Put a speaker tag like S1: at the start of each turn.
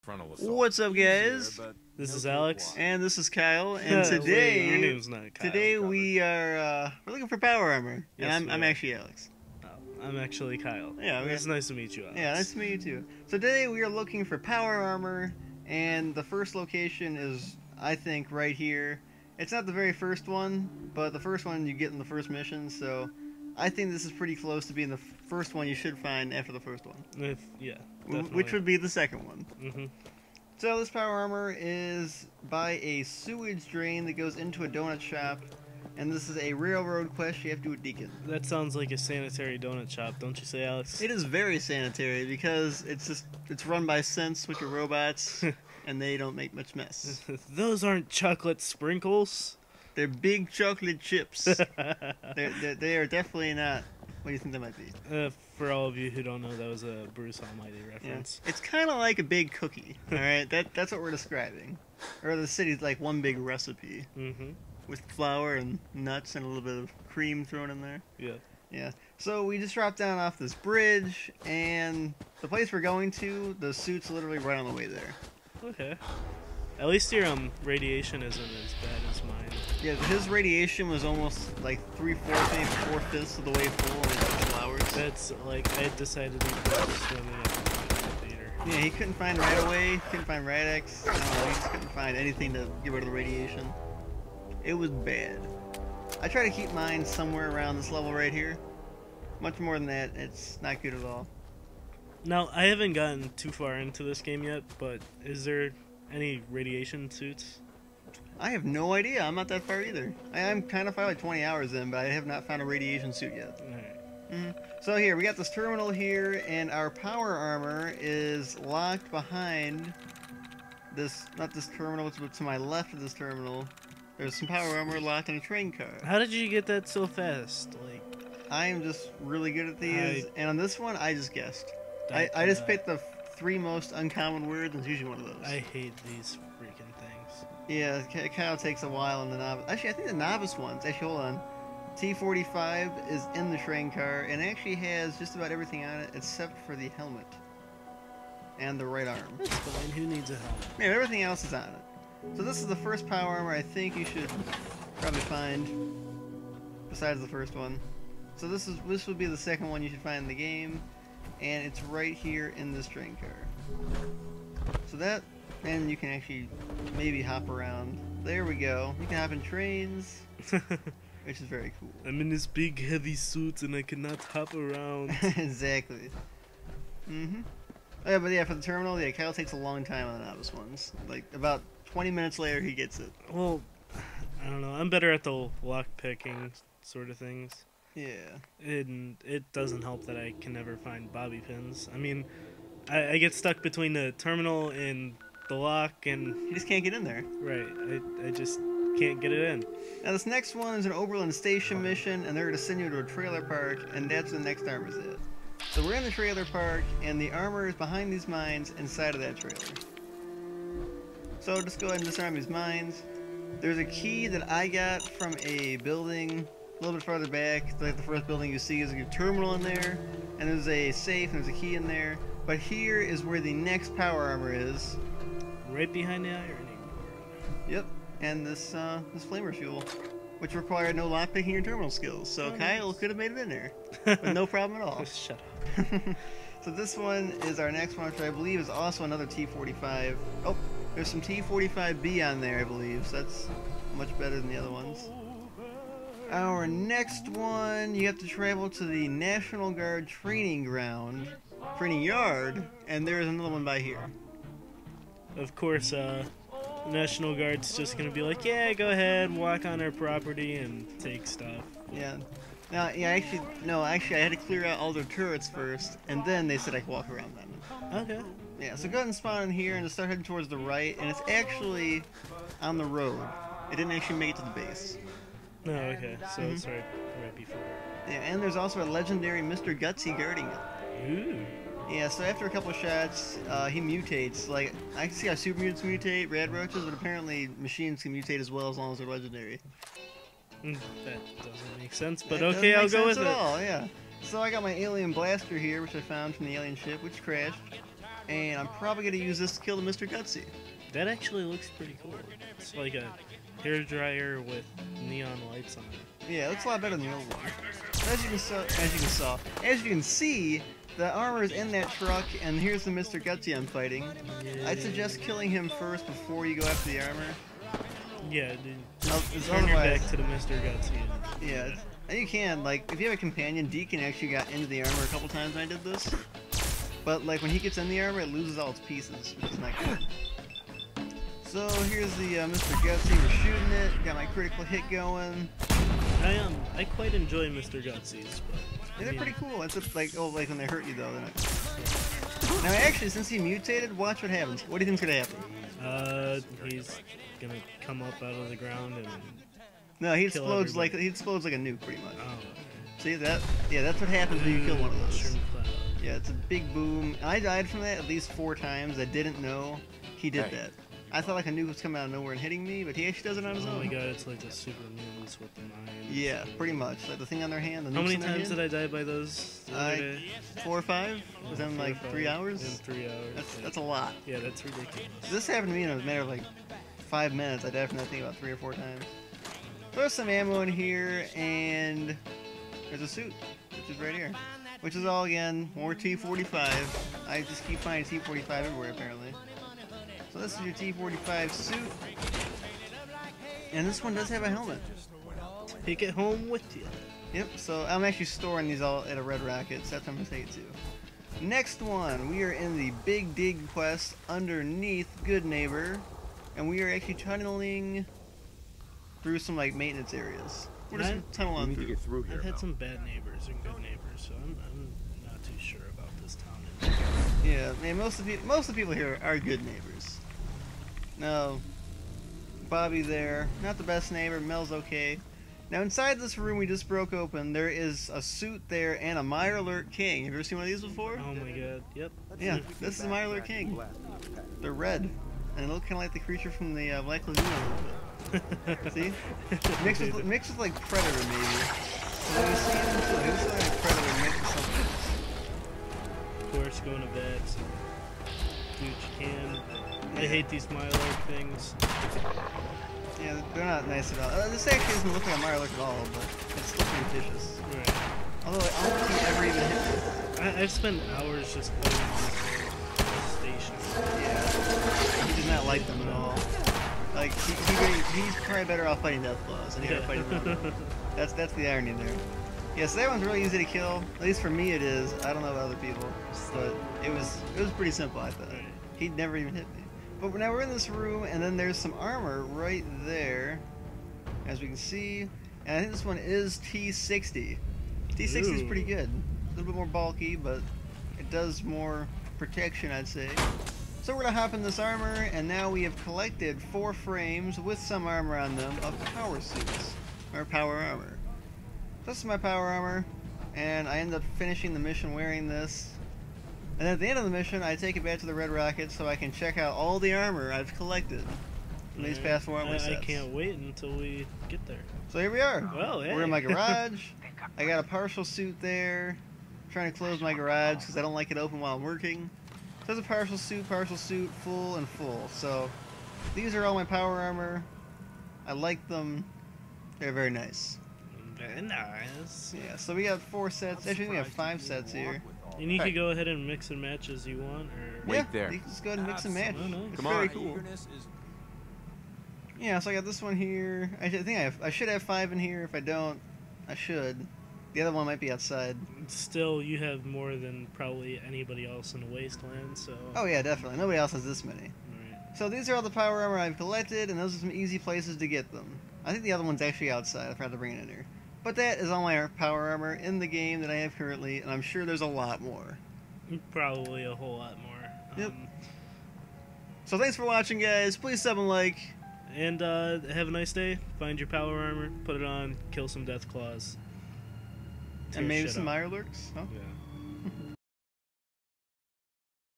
S1: What's up, guys?
S2: This is Alex.
S1: And this is Kyle. And
S2: Wait,
S1: today,
S2: your name's not Kyle.
S1: today we are we're looking for power armor.
S2: Yes,
S1: And
S2: we
S1: I'm
S2: are.
S1: actually Alex.
S2: Oh, I'm actually Kyle.
S1: Yeah,
S2: It's nice to meet you, Alex.
S1: Yeah, nice to meet you too. So today we are looking for power armor, and the first location is, I think, right here. It's not the very first one, but the first one you get in the first mission. So I think this is pretty close to being the first one you should find after the first one,
S2: Yeah,
S1: which
S2: definitely.
S1: would be the second one.
S2: Mm-hmm.
S1: So this power armor is by a sewage drain that goes into a donut shop, and this is a railroad quest you have to do with Deacon.
S2: That sounds like a sanitary donut shop, don't you say, Alex?
S1: It is very sanitary because it's run by Sense, which are robots, and they don't make much mess.
S2: Those aren't chocolate sprinkles.
S1: They're big chocolate chips. They are definitely not. What do you think that might be?
S2: For all of you who don't know, that was a Bruce Almighty reference.
S1: It's kind of like a big cookie. All right, that's what we're describing. Or the city's like one big recipe
S2: Mm-hmm.
S1: with flour and nuts and a little bit of cream thrown in there.
S2: Yeah.
S1: Yeah. So we just dropped down off this bridge, and the place we're going to, the suit's literally right on the way there.
S2: Okay. At least your radiation isn't as bad as mine.
S1: Yeah, his radiation was almost like 3/4, maybe 4/5 of the way full in a couple hours.
S2: That's like I decided to just running up to the theater.
S1: Yeah, he couldn't find right away, couldn't find Rad-X. I don't know, he just couldn't find anything to get rid of the radiation. It was bad. I try to keep mine somewhere around this level right here. Much more than that, it's not good at all.
S2: Now, I haven't gotten too far into this game yet, but is there any radiation suits?
S1: I have no idea. I'm not that far either. I'm kind of far, like 20 hours in, but I have not found a radiation suit yet.
S2: Alright.
S1: So here, we got this terminal here, and our power armor is locked behind this, not this terminal, but to my left of this terminal. There's some power armor locked in a train car.
S2: How did you get that so fast? Like,
S1: I am just really good at these, and on this one, I just guessed.
S2: that,
S1: I just picked the 3 most uncommon words, and it's usually one of those.
S2: I hate these freaking things.
S1: Yeah, it kind of takes a while in the novice. Actually, I think the novice ones. Actually, hold on. T-45 is in the train car and actually has just about everything on it except for the helmet and the right arm.
S2: That's fine. Who needs a helmet?
S1: Yeah, everything else is on it. So this is the first power armor I think you should probably find, besides the first one. So this would be the second one you should find in the game, and it's right here in this train car. So that, and you can actually maybe hop around. There we go. You can hop in trains, which is very cool.
S2: I'm in this big heavy suit and I cannot hop around.
S1: Exactly. Oh, yeah, but yeah, for the terminal, yeah, Kyle takes a long time on the novice ones. Like about 20 minutes later, he gets it.
S2: Well, I don't know. I'm better at the lock picking sort of things.
S1: Yeah.
S2: And it doesn't help that I can never find bobby pins. I mean, I get stuck between the terminal and the lock, and
S1: He just can't get in there.
S2: right, I just can't get it in.
S1: Now this next one is an Oberlin Station mission, and they're going to send you to a trailer park, and that's where the next armor's at. So we're in the trailer park, and the armor is behind these mines inside of that trailer. So just go ahead and disarm these mines. There's a key that I got from a building a little bit farther back. Like the first building you see is a terminal in there, and there's a safe, and there's a key in there. But here is where the next power armor is.
S2: Right behind the ironing board.
S1: Yep, and this flamer fuel, which required no lockpicking or terminal skills. So
S2: Oh,
S1: Kyle
S2: nice.
S1: could have made it in there with no problem at all.
S2: Shut up.
S1: So this one is our next one, which I believe is also another T-45. Oh, there's some T-45B on there, I believe. So that's much better than the other ones. Our next one, you have to travel to the National Guard training yard, and there's another one by here.
S2: Of course, National Guard's just gonna be like, yeah, go ahead, walk on our property and take stuff.
S1: Yeah. Now, yeah, actually, I had to clear out all their turrets first, and then they said I could walk around them.
S2: Okay.
S1: Yeah, so go ahead and spawn in here and just start heading towards the right, and it's actually on the road. It didn't actually make it to the base.
S2: No, okay, so it's right before.
S1: Yeah, and there's also a legendary Mr. Gutsy guarding it.
S2: Ooh.
S1: Yeah, so after a couple of shots, he mutates. Like, I can see how super mutants mutate, rad roaches, but apparently machines can mutate as well as long as they're legendary.
S2: That doesn't make sense, but
S1: That
S2: okay, I'll
S1: doesn't
S2: go
S1: make sense
S2: with
S1: at
S2: it.
S1: all, yeah. So I got my alien blaster here, which I found from the alien ship, which crashed. and I'm probably gonna use this to kill the Mr. Gutsy.
S2: That actually looks pretty cool. It's like a hair dryer with neon lights on it.
S1: Yeah, it looks a lot better than the old one. As you can see, the armor is in that truck, and here's the Mr. Gutsy I'm fighting.
S2: Yeah.
S1: I'd suggest killing him first before you go after the armor.
S2: Yeah, dude.
S1: Oh,
S2: Just turn your back to the Mr. Gutsy.
S1: Yeah, and you can, like, if you have a companion, Deacon actually got into the armor a couple times when I did this. But, like, when he gets in the armor, it loses all its pieces, which is not good. So, here's the Mr. Gutsy. We're shooting it. Got my critical hit going.
S2: I quite enjoy Mr. Gutsy's, but
S1: Yeah, they're pretty cool. It's just like, like when they hurt you, though. They're not... Now, actually, since he mutated, watch what happens. What do you think's gonna happen?
S2: He's gonna come up out of the ground and...
S1: No, he
S2: kill
S1: explodes
S2: everybody.
S1: like a nuke, pretty much.
S2: Oh,
S1: See that? Yeah, that's what happens when you kill one of those.
S2: Mushroom cloud.
S1: Yeah, it's a big boom. I died from that at least 4 times. I didn't know he did that. I thought like a nuke was coming out of nowhere and hitting me, but he actually does it on his
S2: Oh
S1: own.
S2: my god, it's like the super mutants with the mines.
S1: Yeah, pretty much. Like the thing on their hand. The
S2: How
S1: nukes
S2: many
S1: in their
S2: times
S1: hand.
S2: did I die by those the other day?
S1: 4 or 5? Within
S2: 4 or
S1: like 3
S2: 5.
S1: hours?
S2: In 3 hours.
S1: That's a lot.
S2: Yeah, that's ridiculous.
S1: This happened to me in a matter of like 5 minutes. I died from that thing about 3 or 4 times. There's some ammo in here, and there's a suit, which is right here. Which is all, again, more T-45. I just keep finding T-45 everywhere, apparently. So this is your T-45 suit. And this one does have a helmet.
S2: Take it home with you.
S1: Yep, so I'm actually storing these all at a Red Rocket, so that's what I'm going to take it to. Next one, we are in the Big Dig quest underneath Good Neighbor. And we are actually tunneling through some, like, maintenance areas. We're just tunneling
S3: We need to
S1: through.
S3: get through here.
S2: I've had
S3: now.
S2: some bad neighbors and good neighbors, so I'm not too sure about this town.
S1: Yeah, man, most of the people here are good neighbors. No, Bobby there, not the best neighbor. Mel's okay. Now inside this room we just broke open, there is a suit there and a Mirelurk King. Have you ever seen one of these before?
S2: Oh my god, yep.
S1: Yeah, this is a Mirelurk King. They're red, and they look kind of like the creature from the Black Lagoon a little bit. See? Mixed with like Predator maybe. So you see him too. He looks like a Predator mixed with something else.
S2: Of course, going to bed. So do what you can. I hate these Mirelurk things.
S1: Yeah, they're not nice at all. This actually doesn't look like a Mirelurk at all, but it's still pretty vicious.
S2: Right.
S1: Although I don't think he ever even hit me.
S2: I've spent hours just playing these stations.
S1: Yeah. He does not like them at all. Like, he's probably better off fighting Deathclaws than he ever fighting them. That's the irony there. Yeah, so that one's really easy to kill. At least for me it is. I don't know about other people. But it was pretty simple, I thought.
S2: Right.
S1: He'd never even hit me. But now we're in this room, and then there's some armor right there, as we can see. And I think this one is T60. T60 is pretty good. A little bit more bulky, but it does more protection, I'd say. So we're gonna hop in this armor, and now we have collected 4 frames with some armor on them of power suits, or power armor. This is my power armor, and I end up finishing the mission wearing this. And at the end of the mission, I take it back to the Red Rocket so I can check out all the armor I've collected from these past 4 armor sets.
S2: I can't wait until we get there.
S1: So here we are.
S2: Well, hey.
S1: We're in my garage. I got a partial suit there. I'm trying to close my garage because I don't like it open while I'm working. So there's a partial suit, full, and full. So these are all my power armor. I like them. They're very nice.
S2: Very nice.
S1: Yeah, so we got 4 sets. Actually, we have 5 sets here.
S2: And you can go ahead and mix and match as you want, or
S3: Wait
S1: Yeah,
S3: there.
S1: you can just go ahead and mix and match.
S2: Oh, nice.
S1: It's
S3: Come
S1: very
S3: on.
S1: cool. Yeah, so I got this one here. I should have 5 in here. If I don't, I should. The other one might be outside.
S2: still you have more than probably anybody else in the wasteland. So.
S1: Oh yeah, definitely. Nobody else has this many.
S2: Right.
S1: So these are all the power armor I've collected, and those are some easy places to get them. I think the other one's actually outside. I forgot to bring it in here. But that is all my power armor in the game that I have currently, and I'm sure there's a lot more.
S2: Probably a whole lot more.
S1: Yep. So thanks for watching, guys. Please sub and like.
S2: And have a nice day. Find your power armor, put it on, kill some Deathclaws.
S1: And maybe some Mirelurks. Huh?
S2: Yeah.